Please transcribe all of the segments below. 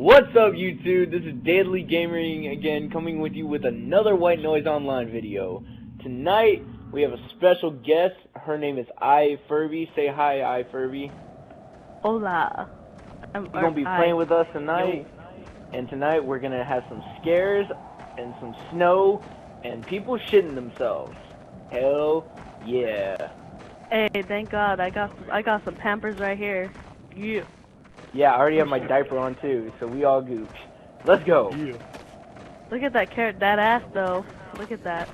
What's up, YouTube? This is Deadly Gaming again, coming with you with another White Noise Online video. Tonight, we have a special guest. Her name is iFurby. Say hi, iFurby. Hola. You're gonna be playing with us tonight, and tonight we're gonna have some scares and some snow and people shitting themselves. Hell yeah! Hey, thank God I got some Pampers right here. Yeah. Yeah, I already have my diaper on too, so we all gooch. Let's go. Yeah. Look at that that ass though. Look at that.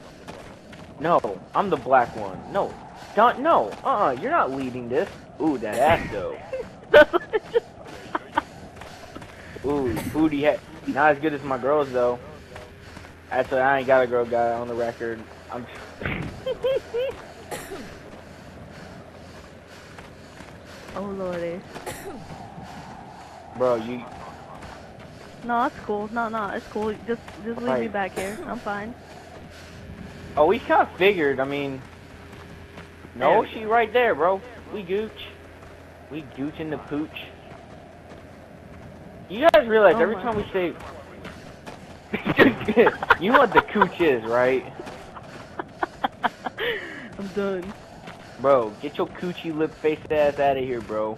No, I'm the black one. No, don't. No. You're not leading this. Ooh, that ass though. Ooh, booty head. Not as good as my girls though. Actually, I ain't got a girl guy on the record. I'm. Oh lordy. Bro, you. No, it's cool. No, it's cool. Just leave me back here. I'm fine. Oh, we kind of figured. I mean, no, she right there, bro. We gooch. We gooch in the pooch. You guys realize every time we say, you know what the cooch is, right? I'm done. Bro, get your coochie lip faced ass out of here, bro.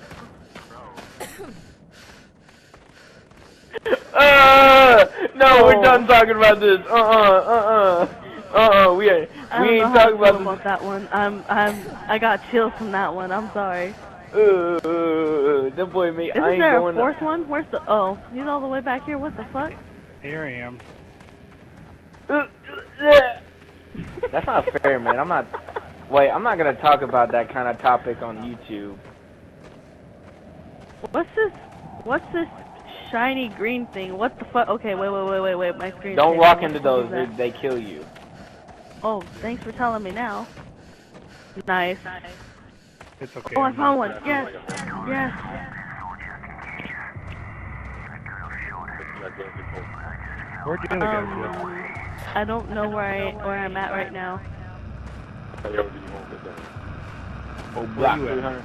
No, we're done talking about this. We ain't talking about that one. I got chills from that one. I'm sorry. That boy made. Isn't there a fourth one? Where's the? Oh, he's all the way back here. What the fuck? Here I am. That's not fair, man. I'm not gonna talk about that kind of topic on YouTube. What's this shiny green thing? What the fuck? Okay, wait. My screen. Don't walk into those. They kill you. Oh, thanks for telling me now. Nice. It's okay. Oh, I found one. Yes. Yes. Where'd the other guy go? I don't know where I'm at right now. Oh, Black 300.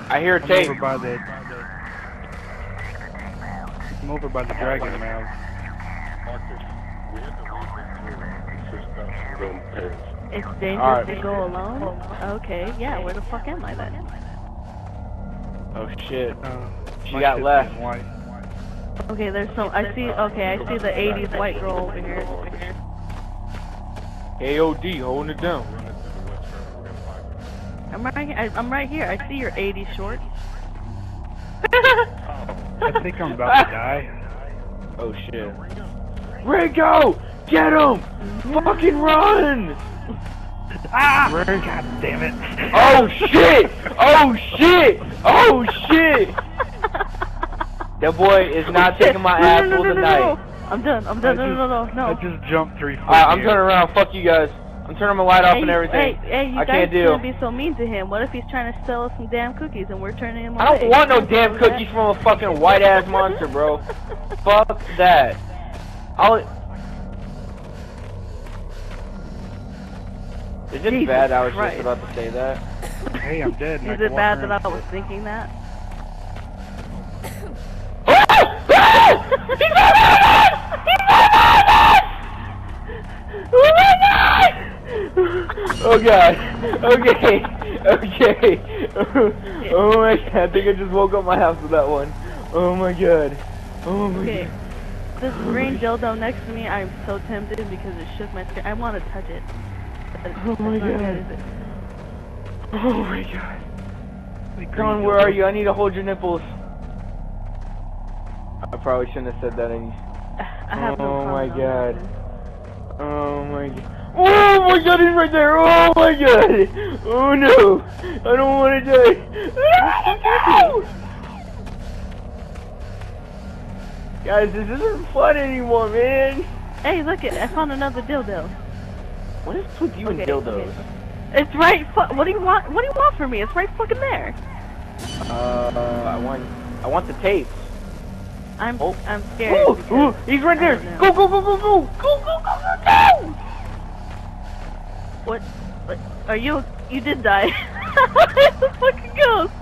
I hear a tape. I'm over by the dragon mouth. It's dangerous to go alone? Okay, yeah, where the fuck am I then? Oh shit. She My got left. White. Okay, there's some, I see the 80s white girl over here. AOD, holding it down. I'm right here, I see your 80s shorts. I think I'm about to die. Oh shit. Rico! Get him! Fucking run! Ah! God damn it. Oh shit! Oh shit! Oh shit! That boy is not taking my asshole tonight. No. I'm done. No. I just jumped 3 feet. I'm turning around. Fuck you guys. I'm turning my light off and everything. Hey, you guys can't be so mean to him. What if he's trying to sell us some damn cookies and we're turning him away? I don't want no damn cookies from a fucking white ass monster, bro. Fuck that. Is it bad I was just about to say that? Hey, I'm dead. Is it bad that I was thinking that? Oh god. Okay. Oh my god. I think I just woke up my house with that one. Oh my god. Oh my god. This green dildo next to me, I'm so tempted because it shook my screen. I want to touch it. Oh my god. Oh my god. John, where are you? I need to hold your nipples. I probably shouldn't have said that. Oh my god. Oh my god. Oh my god, he's right there! Oh my god! Oh no! I don't want to die! No! Guys, this isn't fun anymore, man! Hey, look it! I found another dildo. What is with you and dildos? Okay. It's right. What do you want? What do you want from me? It's right fucking there. I want the tape. I'm scared. Ooh, he's right there! Go! What? Are you? You did die. It's a fucking ghost.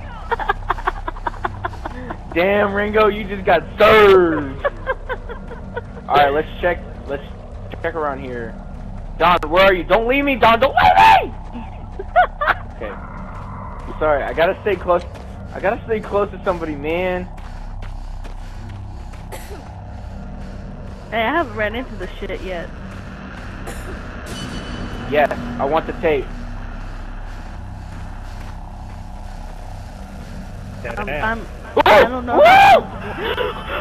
Damn, Ringo, you just got served. Alright, let's check around here. Don, where are you? Don't leave me, Don, don't leave me! Okay. Sorry, I gotta stay close to somebody, man. Hey, I haven't ran into the shit yet. Yes, I want the tape. I don't know.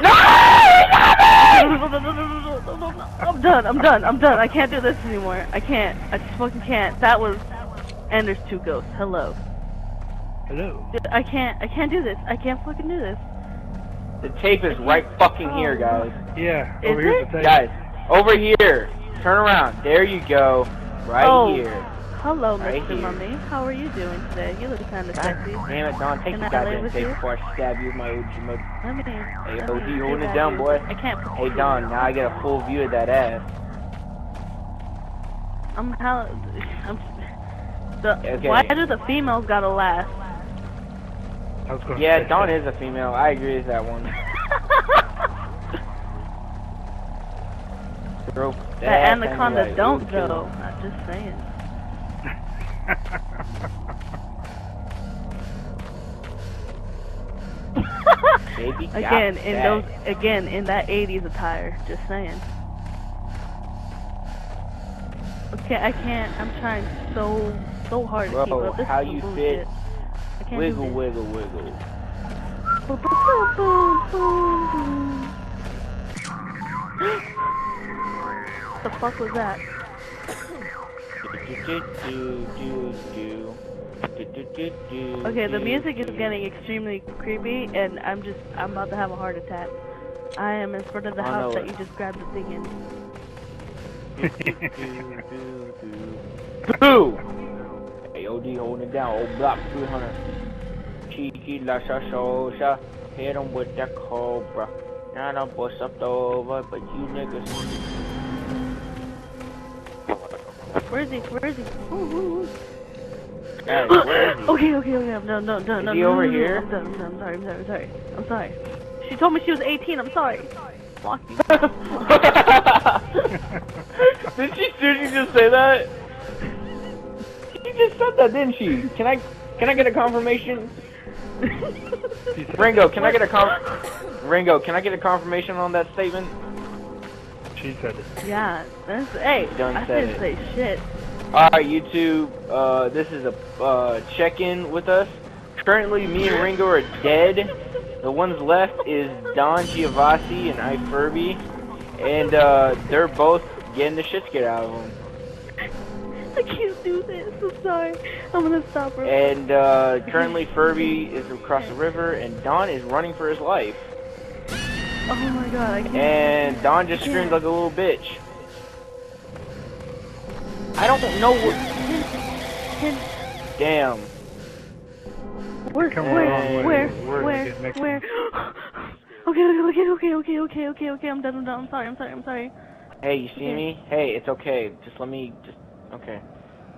No! I'm done. I can't do this anymore. I just fucking can't. That was... And there's 2 ghosts. Hello. Hello. I can't do this. I can't fucking do this. The tape is right fucking here, guys. Yeah, Is over here's it? the tape. Guys, over here. Turn around. There you go. Right here. Hello, Right Mr. here. Mummy. How are you doing today? You look kind of sexy. Damn it, Don. Take Can the I lay goddamn with tape you? before I stab you with my OG mode. Let me Hey, OG, see holding what it I down, do. boy. I can't. Hey, Don, now I get a full view of that ass. Okay. Why do the females gotta laugh? I was gonna Yeah, say Dawn that. is a female. I agree with that one. Throw That that anaconda anyway. don't Ooh, though. I'm just saying. Baby got Again in that 80s attire. Just saying. Okay, I can't. I'm trying so hard to keep Bro, up. This how is some you bullshit. fit? I can't Wiggle, do wiggle, wiggle. this. Boom, boom, boom, boom, boom. What the fuck was that? Okay, the music is getting extremely creepy, and I'm about to have a heart attack. I am in front of the house that you just grabbed the thing in. Boo! Hey, OD holding it down. Old block 300. Cheeky la shasha. Hit him with that cobra. Now I bust up over, but you niggas. Where is he? Ooh, ooh, ooh. Guys, where is he? Okay, I'm done. Is he over here? I'm done. I'm sorry. She told me she was 18. I'm sorry. Fuck you. Did she seriously just say that? She just said that, didn't she? Can I get a confirmation? Ringo, can I get a confirmation on that statement? She said it. Yeah, hey, Done I said didn't say shit. Alright, YouTube, this is a check-in with us. Currently, me and Ringo are dead. The ones left is Don Giavassi and I Furby. And, they're both getting the shit scared out of them. I can't do this. I'm sorry. I'm gonna stop her. And, currently Furby is across the river, and Don is running for his life. Oh my god, I can't. And Don just screamed like a little bitch. I don't know what... Damn. Where? Come on, Where? Okay, I'm done. I'm sorry. Hey, you see me? Hey, it's okay. Okay.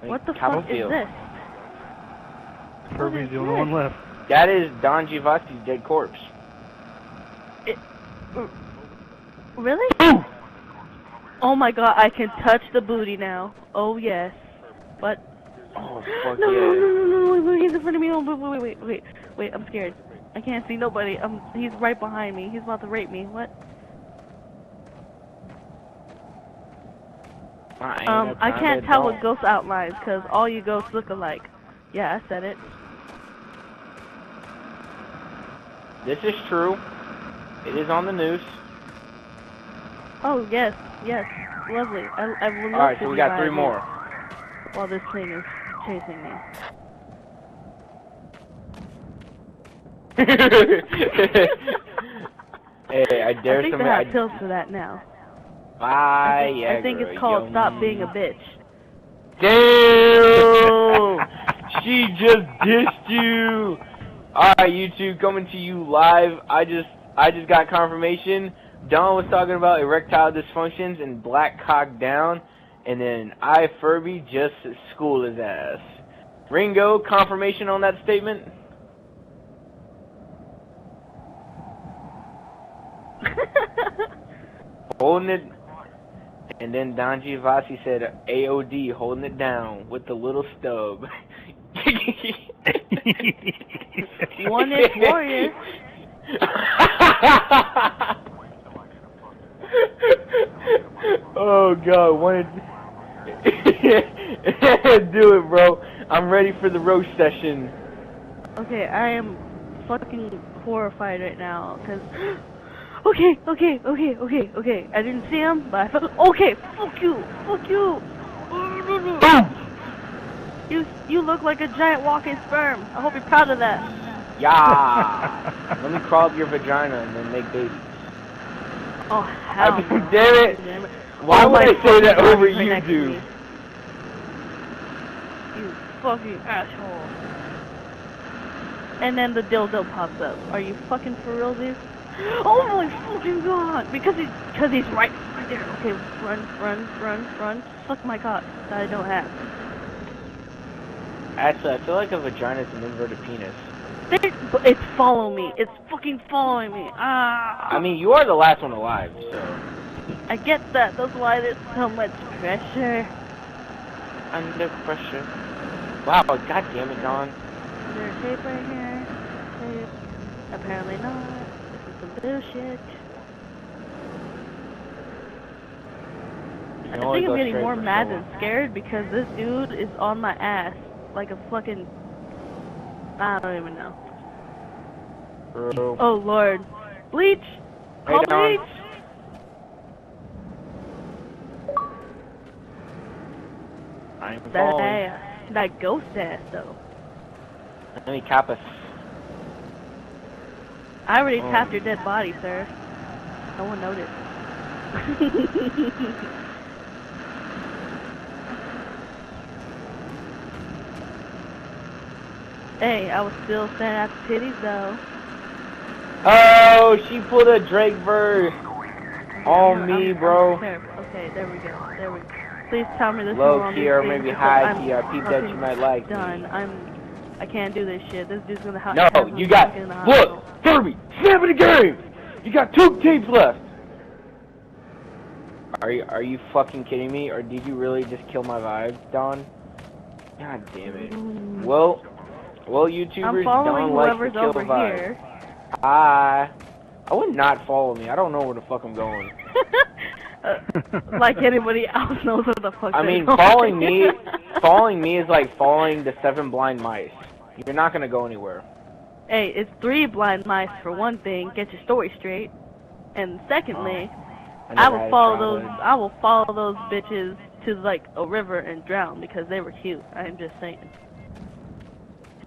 What the How fuck it feel? is this? Furby's the only one left. That is Don Giavassi's dead corpse. Really? Oh my god, I can touch the booty now. Oh yes. What? Oh, fuck No, yeah. wait, he's in front of me. Oh, wait, I'm scared. I can't see nobody. He's right behind me. He's about to rape me. What? I can't tell what ghost outlines, cause all you ghosts look alike. Yeah, I said it. This is true. It is on the news. Oh yes, lovely. I would love Alright, to so we be got by 3 you more. while this thing is chasing me. Hey, I dare I think they somebody. have pills for that now. I think it's called Stop Being a Bitch. Damn! She just dissed you. Alright, YouTube, coming to you live. I just got confirmation. Don was talking about erectile dysfunctions and black cock down, and then I Furby just school his ass. Ringo, confirmation on that statement? Holding it. And then Don Giovanni said AOD, holding it down with the little stub. One is warrior. Oh god, do it, bro. I'm ready for the roast session. Okay, I am fucking horrified right now, cause okay. I didn't see him, but I felt okay. Fuck you. You look like a giant walking sperm. I hope you're proud of that. Yeah. Let me crawl up your vagina and then make babies. Oh hell no. Damn it. Why would I say that over YouTube? You fucking asshole. And then the dildo pops up. Are you fucking for realsies? Oh my fucking god! Because he's right there. Okay, run. Suck my cock that I don't have. Actually, I feel like a vagina is an inverted penis. It's following me. It's fucking following me. Ah. I mean, you are the last one alive, so. I get that. That's why there's so much pressure. Under pressure. Wow, god damn it, Don. Is there a tape right here? Tape. Apparently not. This is some bullshit. I think I'm getting more mad than scared because this dude is on my ass like a fucking... I don't even know. Bro. Oh lord. Bleach! Call Bleach! I'm falling. That ghost ass though. Let me cap us. I already tapped your dead body, sir. No one noticed. Hey, I was still staring at the titties though. Oh, she put a Drake verse on me, bro. Okay, there we go. Please tell me this is low wrong. key or maybe high key. I peep that you might like. Done. I can't do this shit. This dude's gonna have. No, you got. Look, Kirby, snap in the game. You got 2 tapes left. Are you fucking kidding me? Or did you really just kill my vibe, Don? God damn it. Well, YouTubers don't like to kill the vibe. Here. I would not follow me. I don't know where the fuck I'm going. Like anybody else knows what the fuck. I mean, following me is like following the 7 blind mice. You're not gonna go anywhere. Hey, it's 3 blind mice for one thing. Get your story straight. And secondly, I will follow those bitches to like a river and drown because they were cute. I'm just saying.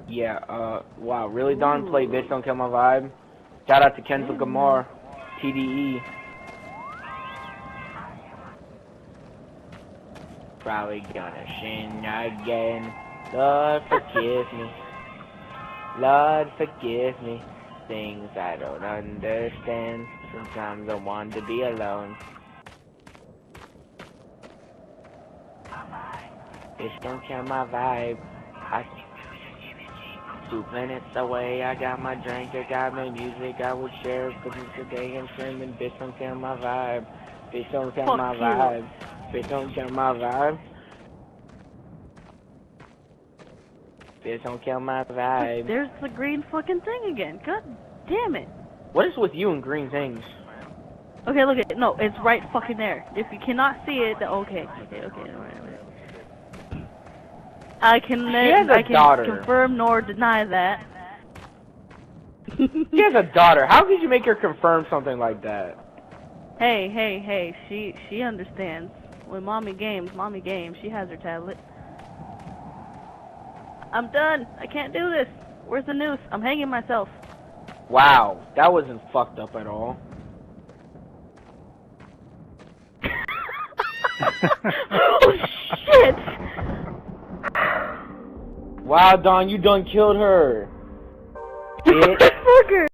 Yeah. Wow. Really, Don? Play bitch, don't kill my vibe. Shout out to Kendall Gamar, TDE. Probably gonna sin again. Lord forgive me. Lord forgive me. Things I don't understand. Sometimes I want to be alone. Bitch, don't kill my vibe. 2 planets away, I got my drink, I got my music, I would share it, but today I'm screaming, bitch, don't kill my vibe. Bitch, don't kill my vibe. Bitch, don't kill my vibe. Bitch, don't kill my vibe. There's the green fucking thing again. God damn it. What is with you and green things? Okay, look at it. No, it's right fucking there. If you cannot see it, then okay. Alright. I can confirm nor deny that. She has a daughter. How could you make her confirm something like that? Hey. She understands. When mommy games. She has her tablet. I'm done. I can't do this. Where's the noose? I'm hanging myself. Wow, that wasn't fucked up at all. Oh shit! Wow, Don, you done killed her. Fucker!